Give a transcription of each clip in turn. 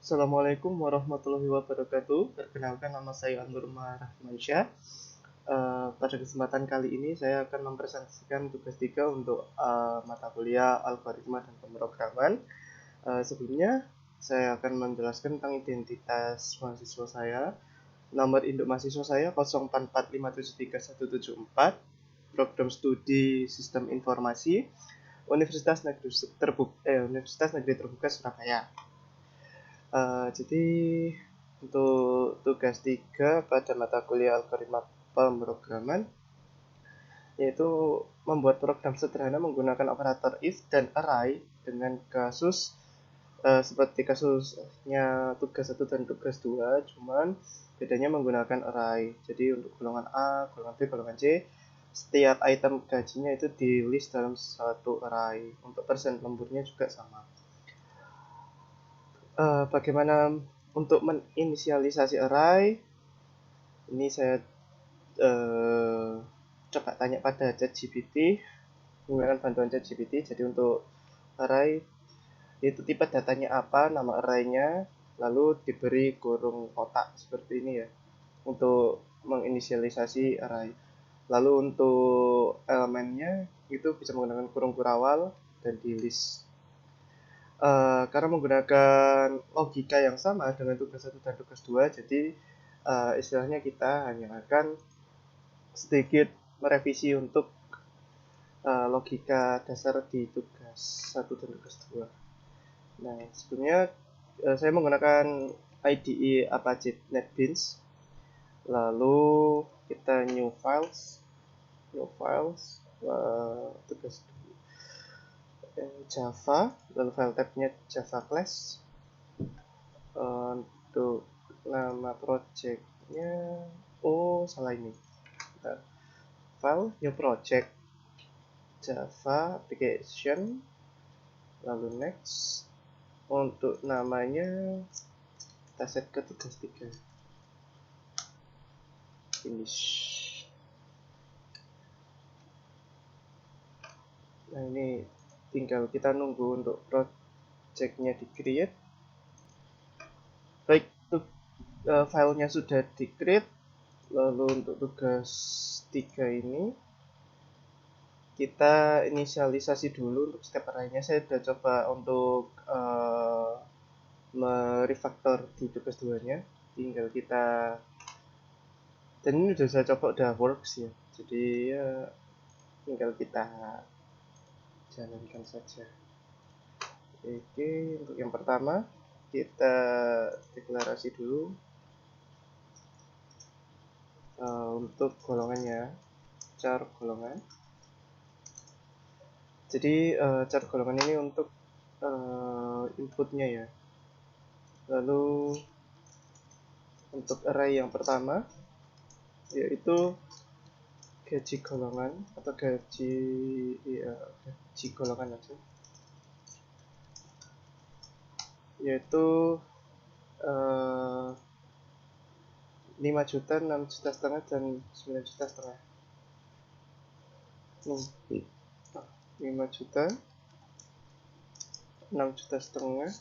Assalamualaikum warahmatullahi wabarakatuh. Perkenalkan, nama saya Anur Rahmansyah. Pada kesempatan kali ini saya akan mempresentasikan tugas 3 untuk mata kuliah algoritma dan pemrograman. Sebelumnya saya akan menjelaskan tentang identitas mahasiswa saya. Nomor induk mahasiswa saya 0445731174, program studi Sistem Informasi, Universitas Negeri Terbuka Surabaya. Jadi untuk tugas 3 pada mata kuliah algoritma pemrograman yaitu membuat program sederhana menggunakan operator if dan array dengan kasus seperti kasusnya tugas 1 dan tugas 2, cuman bedanya menggunakan array. Jadi untuk golongan A, golongan B, golongan C, setiap item gajinya itu di list dalam satu array. Untuk persen lemburnya juga sama. Bagaimana untuk menginisialisasi array? Ini saya coba tanya pada ChatGPT, menggunakan bantuan ChatGPT. Jadi untuk array itu tipe datanya apa, nama arraynya, lalu diberi kurung kotak seperti ini ya, untuk menginisialisasi array. Lalu untuk elemennya itu bisa menggunakan kurung kurawal dan di list. Karena menggunakan logika yang sama dengan tugas 1 dan tugas 2, jadi istilahnya kita hanya akan sedikit merevisi untuk logika dasar di tugas 1 dan tugas 2. Nah, sebelumnya saya menggunakan IDE Apache NetBeans. Lalu kita new files, tugas Java, lalu file type-nya Java class. Untuk nama projectnya, salah ini. File new project Java application, lalu next. Untuk namanya kita set ke tugas 3, finish. Nah, ini tinggal kita nunggu untuk projectnya di create. Baik, filenya sudah di create. Lalu untuk tugas 3 ini kita inisialisasi dulu untuk setiap arraynya. Saya sudah coba untuk merefactor di tugas 2 nya, tinggal kita, dan ini sudah saya coba, udah works ya, jadi ya tinggal kita jalankan saja. Oke, untuk yang pertama kita deklarasi dulu untuk golongannya, char golongan. Jadi char golongan ini untuk inputnya ya. Lalu untuk array yang pertama yaitu gaji golongan atau gaji golongan aja, yaitu 5 juta, 6 juta setengah, dan 9 juta setengah. 5 juta, 6 juta setengah,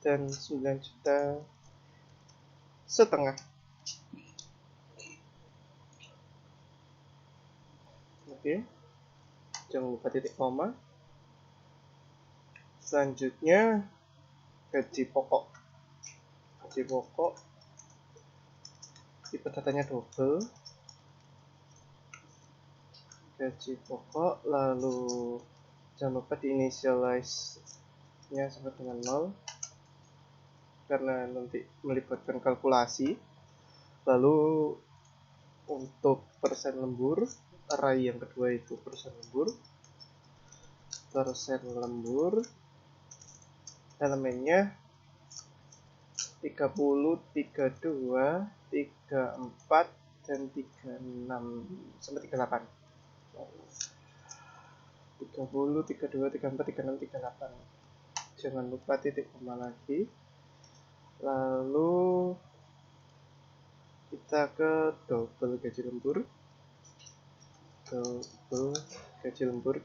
dan 9 juta setengah. Oke, jangan lupa titik koma. Selanjutnya gaji pokok. Tipe datanya double. Gaji pokok, lalu jangan lupa diinitialize nya sama dengan 0 karena nanti melibatkan kalkulasi. Lalu untuk persen lembur, array yang kedua itu persen lembur, elemennya 30, 32, 34, dan 36 sampai 38. 30, 32, 34, 36, 38. Jangan lupa titik koma lagi. Lalu kita ke double gaji lembur.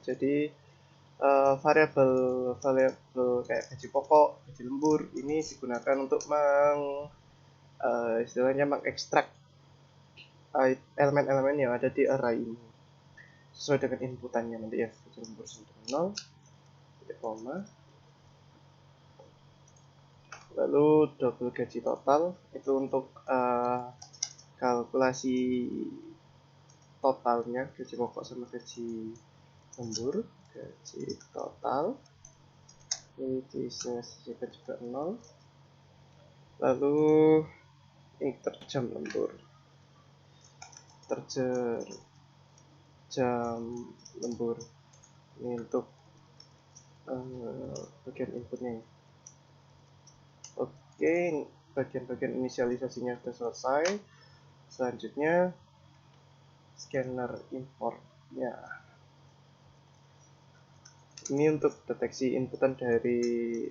Jadi variabel kayak gaji pokok, gaji lembur ini digunakan untuk istilahnya mengekstrak elemen-elemen yang ada di array ini sesuai dengan inputannya nanti ya. Gaji lembur sama dengan 0, titik koma, lalu double gaji total itu untuk kalkulasi totalnya gaji pokok sama gaji lembur. Gaji total ini diselesaikan juga 0, lalu jam lembur, jam lembur ini untuk bagian inputnya. Oke, bagian-bagian inisialisasinya sudah selesai. Selanjutnya scanner importnya. Ini untuk deteksi inputan dari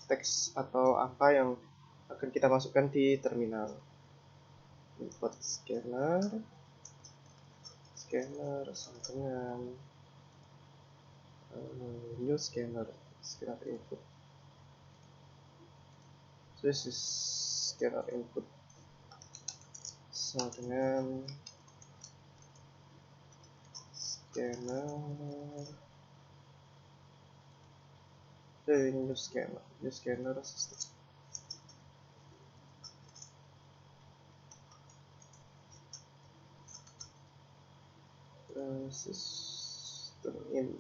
teks atau angka yang akan kita masukkan di terminal. Import scanner sama dengan new scanner input. This is scanner input sama dengan new scanner system. System in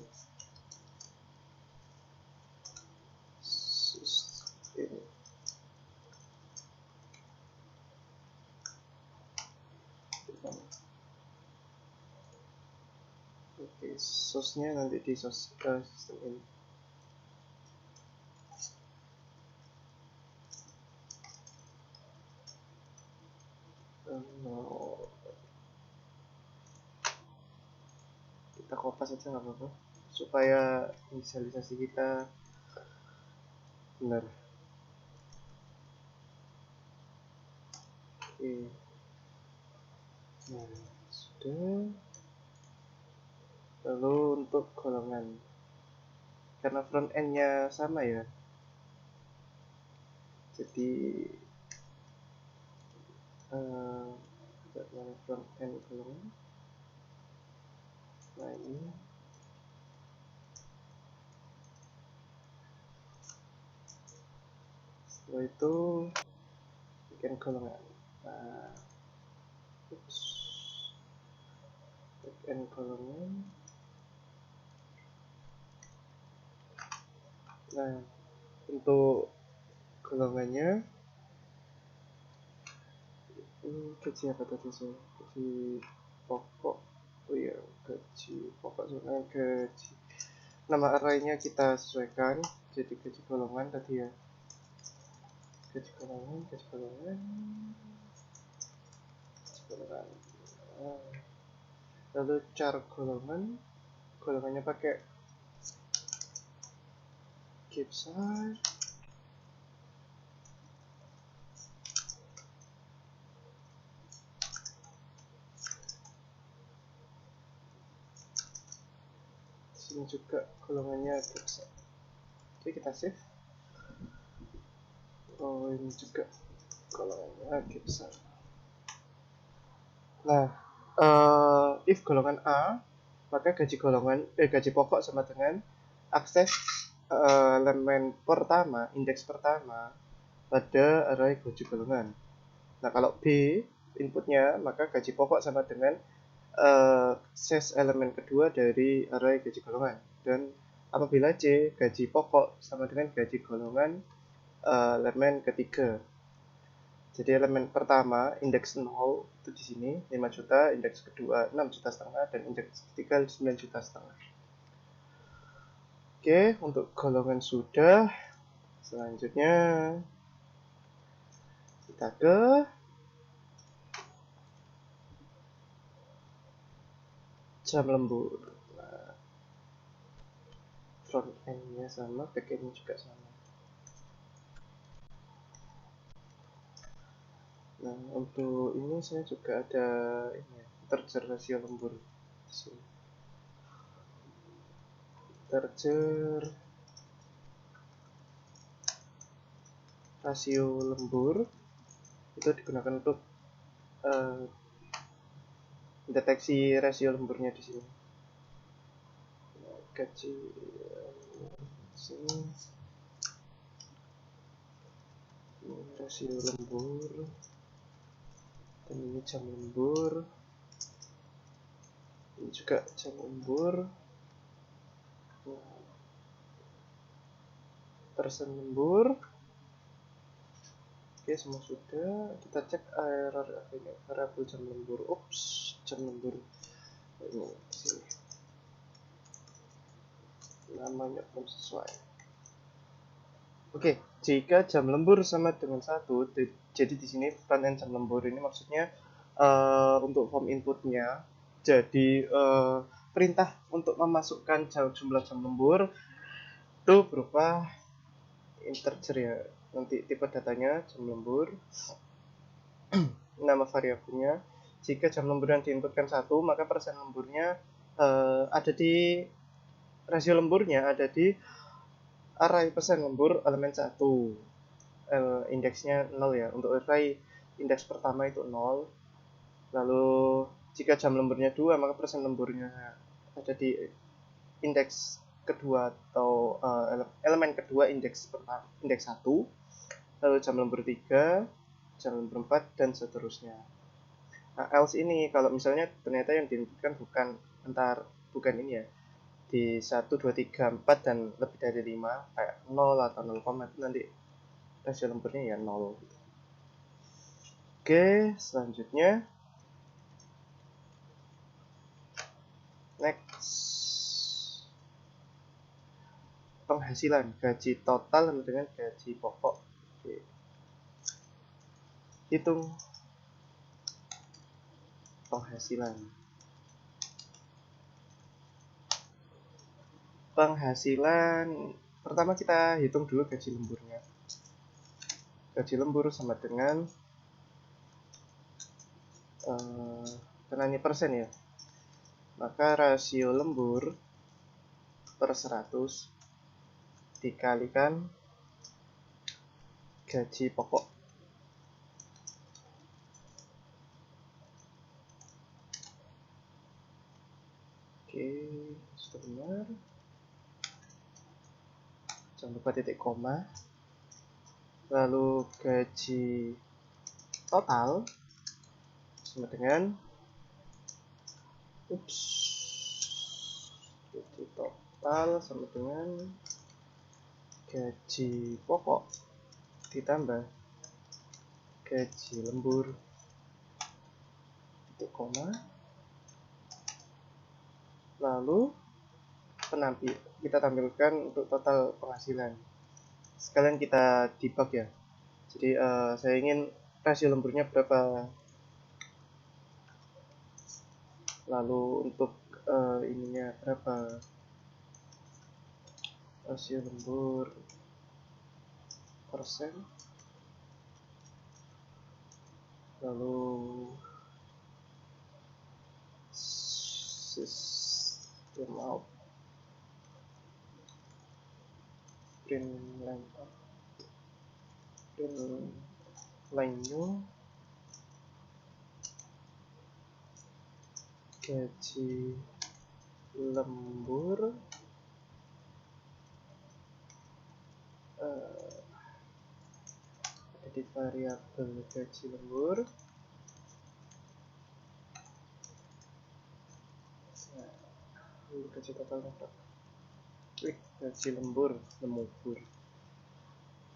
Oke, source-nya nanti di sistem ini. Kita kopas aja nggak apa-apa supaya inisialisasi kita benar. Oke, nah sudah. Lalu untuk golongan, karena front end-nya sama ya, jadi front end golongan. Nah ini setelah itu bikin golongan. Nah, bikin golongan. Nah, untuk golongannya gaji apa tadi sih? Gaji pokok. Oh iya, gaji pokok sama gaji. Nama arraynya kita sesuaikan jadi gaji golongan tadi ya. Gaji golongan. Lalu char golongannya pakai keep size. Sini juga golongannya keep size. Oke, kita save. Oh, ini juga golongannya keep size. Nah, if golongan A, maka gaji pokok sama dengan akses elemen pertama, indeks pertama pada array gaji golongan. Nah, kalau B inputnya, maka gaji pokok sama dengan akses elemen kedua dari array gaji golongan. Dan apabila C, gaji pokok sama dengan gaji golongan elemen ketiga. Jadi elemen pertama indeks 0 itu di sini 5 juta, indeks kedua 6,5 juta dan indeks ketiga 9,5 juta. Oke, untuk golongan sudah. Selanjutnya kita ke jam lembur. Nah, front end-nya sama, back end-nya juga sama. Nah, untuk ini saya juga ada ini integer rasio lembur di sini. integer rasio lembur itu digunakan untuk deteksi rasio lemburnya di sini. Gaji sini ini rasio lembur dan ini jam lembur, ini juga jam lembur, persen lembur. Oke, semua sudah. Kita cek error ini variabel jam lembur. Ups, jam lembur ini sini namanya belum sesuai. Oke, jika jam lembur sama dengan 1, jadi di sini frontend jam lembur ini maksudnya untuk form inputnya, jadi perintah untuk memasukkan jumlah jam lembur itu berupa integer ya. Nanti tipe datanya jam lembur, nama variabelnya. Jika jam lembur yang diinputkan 1, maka persen lemburnya ada di rasio lemburnya ada di array persen lembur elemen 1. Indeksnya 0 ya. Untuk array indeks pertama itu 0. Lalu jika jam lemburnya 2, maka persen lemburnya ada di indeks kedua atau elemen kedua indeks 1. Lalu jam lembur 3, jam lembur 4 dan seterusnya. Nah, else ini kalau misalnya ternyata yang diinputkan bukan ini ya, di 1, 2, 3, 4 dan lebih dari 5 kayak 0 atau 0, nanti rasio lemburnya ya 0 gitu. Oke, selanjutnya next, penghasilan gaji total dengan gaji pokok. Oke. Hitung penghasilan. Pertama kita hitung dulu gaji lemburnya. Gaji lembur sama dengan karena ini persen ya, maka rasio lembur per 100 dikalikan gaji pokok. Oke, sudah benar. Jangan lupa titik koma. Lalu gaji total sama dengan gaji total sama dengan gaji pokok ditambah gaji lembur titik koma. Lalu kita tampilkan untuk total penghasilan. Sekalian kita debug ya. Jadi saya ingin rasio lemburnya berapa. Lalu untuk ininya berapa, rasio lembur persen. Lalu system out print line new gaji lembur di variabel gaji lembur. Gaji total gaji lembur.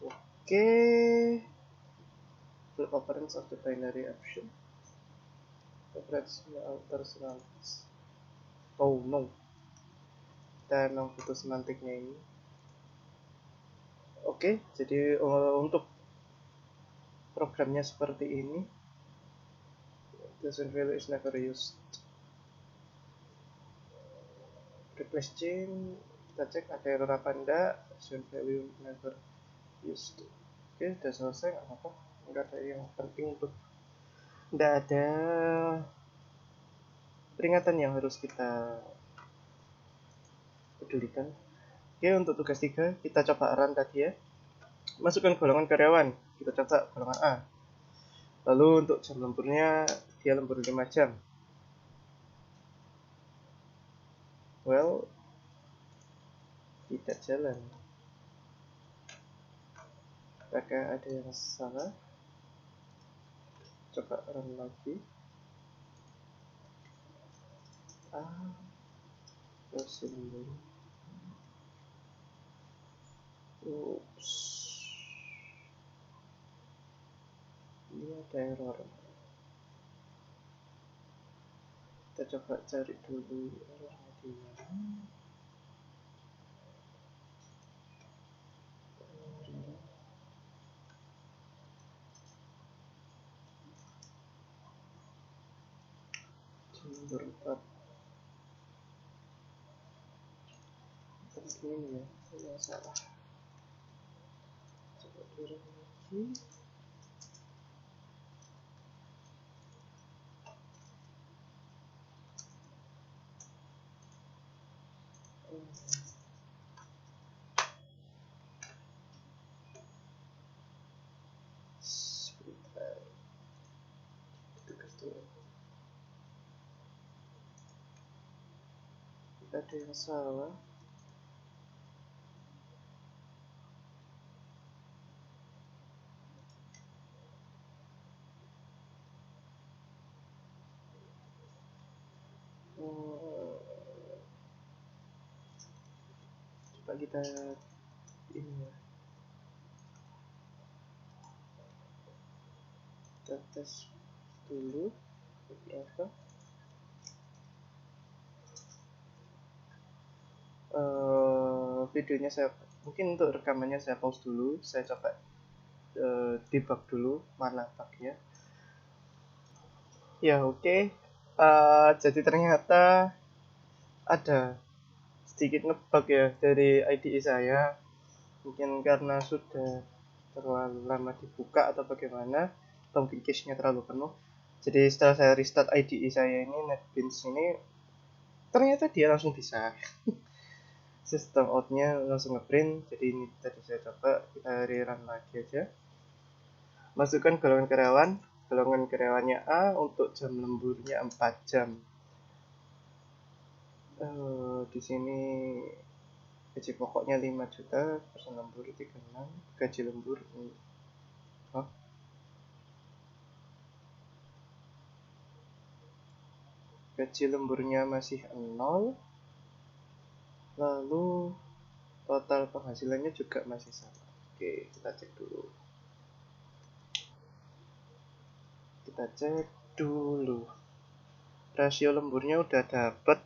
Oke, flip operands of the binary option. Alter semantics. Oh no, kita memang butuh semantiknya ini. Oke, jadi untuk programnya seperti ini. Doesn't value is never used. Replace chain, kita cek ada error apa enggak. Doesn't value never used. Oke, udah selesai, nggak apa-apa. Nggak ada yang penting untuk, nggak ada peringatan yang harus kita pedulikan. Oke, untuk tugas 3 kita coba run tadi ya. Masukkan golongan karyawan, kita coba golongan A. Lalu untuk jam lemburnya dia lembur 5 jam. Well, tidak jalan. Apakah ada yang salah? Coba run lagi. Terus lembur. Ups. Ini ada error. Kita coba cari dulu errornya di mana. Jam 4. Ini ya, saya salah. Coba turun lagi. Sebentar. Tugas dulu. Ada yang salah. Coba kita ini ya, kita tes dulu seperti apa. Videonya saya mungkin untuk rekamannya saya pause dulu, saya coba debug dulu mana bugnya ya. Oke. Jadi ternyata ada sedikit ngebug ya dari IDE saya, mungkin karena sudah terlalu lama dibuka atau bagaimana, atau mungkin cache-nya terlalu penuh. Jadi setelah saya restart IDE saya ini, NetBeans ini, ternyata dia langsung bisa sistem out-nya langsung ngeprint. Jadi ini tadi saya coba, kita rerun lagi aja. Masukkan golongan karyawan, golongan karyawannya A, untuk jam lemburnya 4 jam. Di sini gaji pokoknya 5 juta, persen lembur 36, gaji lembur gaji lemburnya masih 0, lalu total penghasilannya juga masih sama. Oke, kita cek dulu. Rasio lemburnya udah dapet,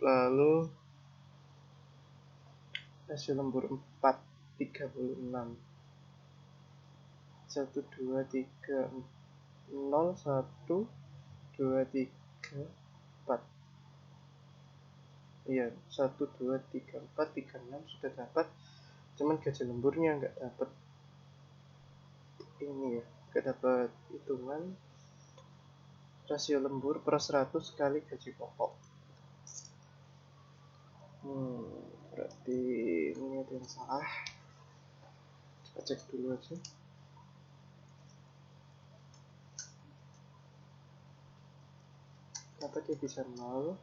lalu rasio lembur 4, 36, 1, 2, 3, 0, 1, 2, 3, 4. Iya, 1, 2, 3, 4, 3, 6 sudah dapat, cuman gaji lemburnya nggak dapat ini ya, nggak dapat hitungan rasio lembur per 100 kali gaji pokok. Berarti ini ada yang salah. Kita cek dulu aja. Kenapa dia bisa 0?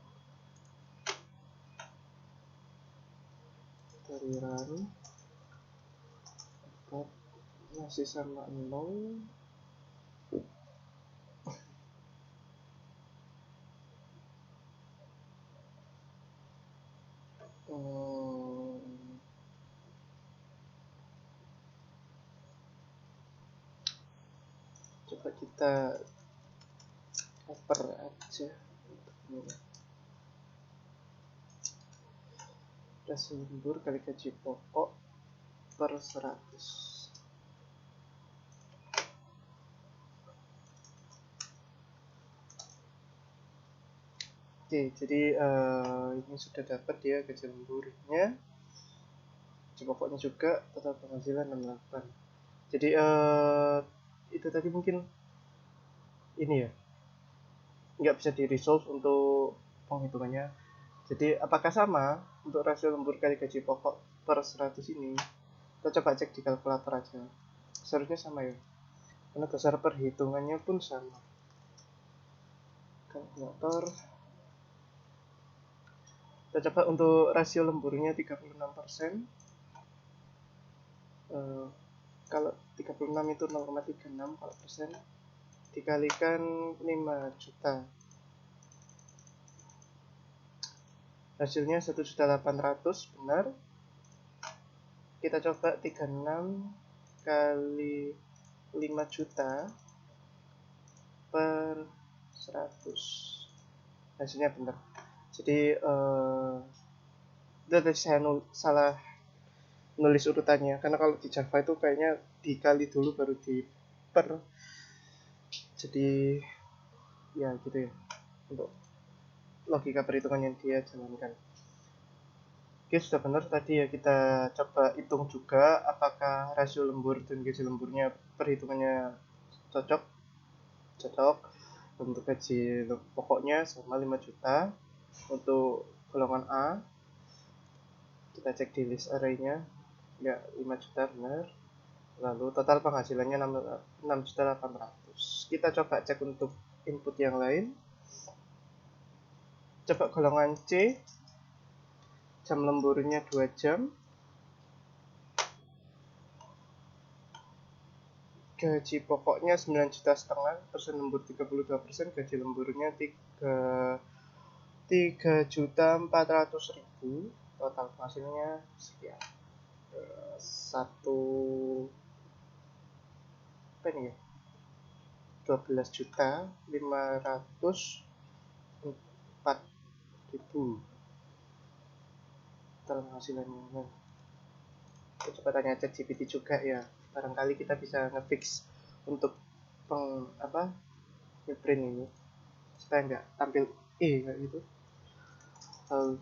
Dari run 4 masih sama 0. Coba kita oper aja rasio lembur kali gaji pokok per 100. Oke, jadi ini sudah dapat ya gaji lemburnya, gaji pokoknya juga, total penghasilan 68. Jadi itu tadi mungkin ini ya, nggak bisa di resolve untuk penghitungannya. Jadi apakah sama untuk rasio lembur kali gaji pokok per 100 ini, kita coba cek di kalkulator aja. Seharusnya sama ya, karena dasar perhitungannya pun sama. Kalkulator, kita coba untuk rasio lemburnya 36%. Kalau 36 itu 0,36 kalau persen, dikalikan 5 juta, hasilnya 1.800.000, benar. Kita coba 36 kali 5 juta per 100, hasilnya benar. Jadi itu tadi saya salah nulis urutannya, karena kalau di Java itu kayaknya dikali dulu baru di per, jadi ya gitu ya untuk logika perhitungan yang dia jalankan. Oke, sudah benar tadi ya. Kita coba hitung juga apakah rasio lembur dan gaji lemburnya perhitungannya cocok. Untuk gaji pokoknya sama 5 juta. Untuk golongan A, kita cek di list array-nya, ya 5 juta benar. Lalu total penghasilannya 6.800.000. Kita coba cek untuk input yang lain. Coba golongan C, jam lemburnya 2 jam, gaji pokoknya 9,5 juta, persen lembur 32%, gaji lemburnya 3.400.000, total hasilnya sekian, 12.504.000 total hasilnya. Kita coba tanya ChatGPT juga ya, barangkali kita bisa ngefix untuk ngeprint ini supaya nggak tampil kayak gitu. Lalu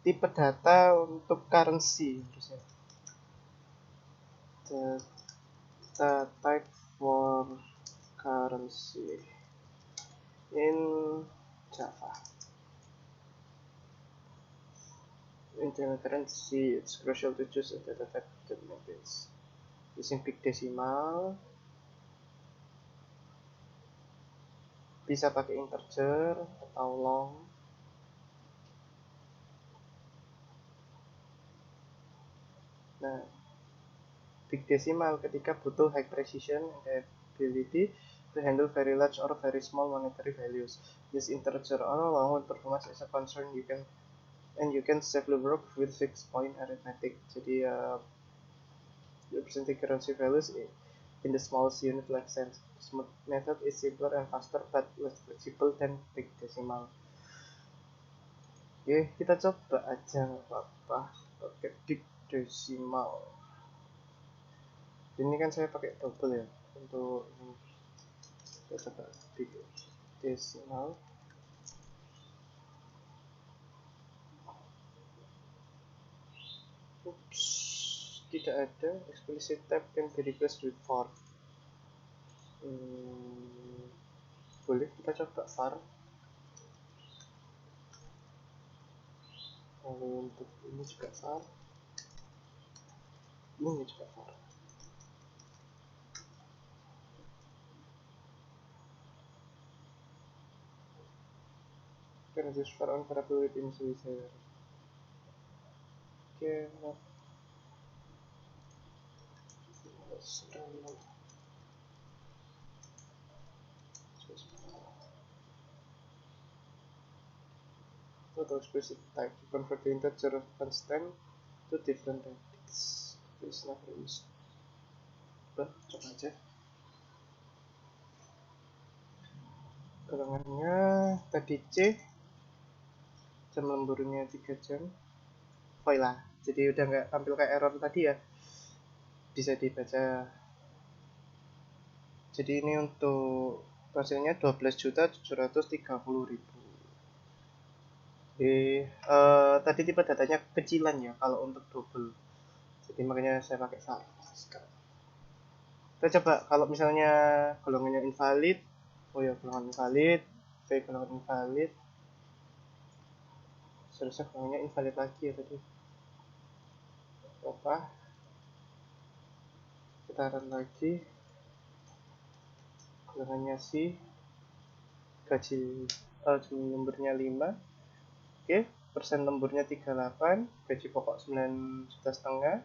tipe data untuk currency, harusnya data type for currency in Java. Internal currency, it's crucial to choose a data type that maintains using big decimal. Bisa pakai integer atau long. Nah, big decimal ketika butuh high precision and ability to handle very large or very small monetary values. This integer or long when performance is a concern, you can safely work with fixed point arithmetic. Jadi representing currency values in the smallest unit like cents. Smooth method is simpler and faster but less flexible than big decimal. Oke, kita coba aja apa pakai big decimal. Ini kan saya pakai double ya untuk ini. Kita coba big decimal. Oops, tidak ada explicit type can be replaced with var. Boleh kita coba var. Lalu untuk ini juga var, ini juga var. Can use var on variable with initializer. Okay, total explicit type to convert the integer of constant to different radix. Please never use. Coba aja. Golongannya tadi C, jam lemburnya 3 jam. Lah, jadi udah nggak tampil kayak error tadi ya, bisa dibaca. Jadi ini untuk hasilnya 12.730.000. Jadi tadi tipe datanya kecilan ya kalau untuk double, jadi makanya saya pakai salah. Kita coba kalau misalnya golongannya invalid, golongan invalid, golongan invalid, seharusnya golongannya invalid lagi ya tadi. Apa, kita run lagi, golongannya si gaji jumlah lemburnya 5. Oke, persen lemburnya 38, gaji pokok 9,5 juta,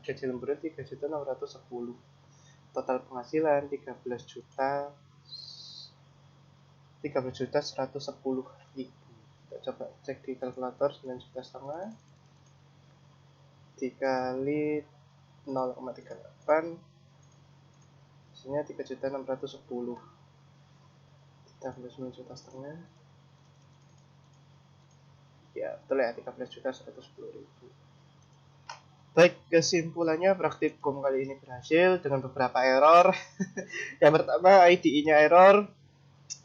gaji lemburnya 3.610. Total penghasilan 13.110.000. Kita coba cek di kalkulator. 9,5 juta dikali 0,38 hasilnya 3.610. Ditambah 9,5 juta, ya betul ya, 13.110.000. Baik, kesimpulannya praktikum kali ini berhasil dengan beberapa error. Yang pertama, IDE-nya error.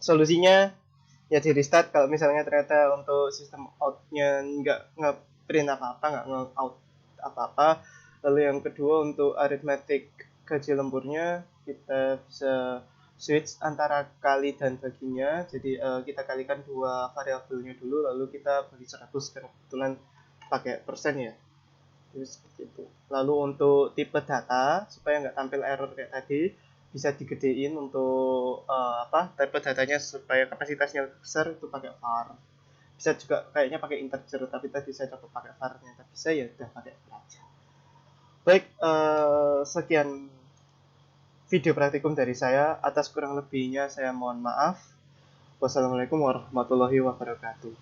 Solusinya ya di restart kalau misalnya ternyata untuk sistem out-nya nggak print apa-apa, nggak nge-out apa-apa. Lalu yang kedua, untuk arithmetic gaji lemburnya kita bisa switch antara kali dan baginya. Jadi kita kalikan dua variabelnya dulu, lalu kita bagi 100 karena kebetulan pakai persen ya. Jadi seperti itu. Lalu untuk tipe data supaya nggak tampil error kayak tadi, bisa digedein untuk tipe datanya supaya kapasitasnya besar, itu pakai var. Bisa juga kayaknya pakai integer, tapi tadi saya coba pakai var, ternyata bisa, ya udah pakai var aja. Baik, sekian video praktikum dari saya. Atas kurang lebihnya saya mohon maaf. Wassalamualaikum warahmatullahi wabarakatuh.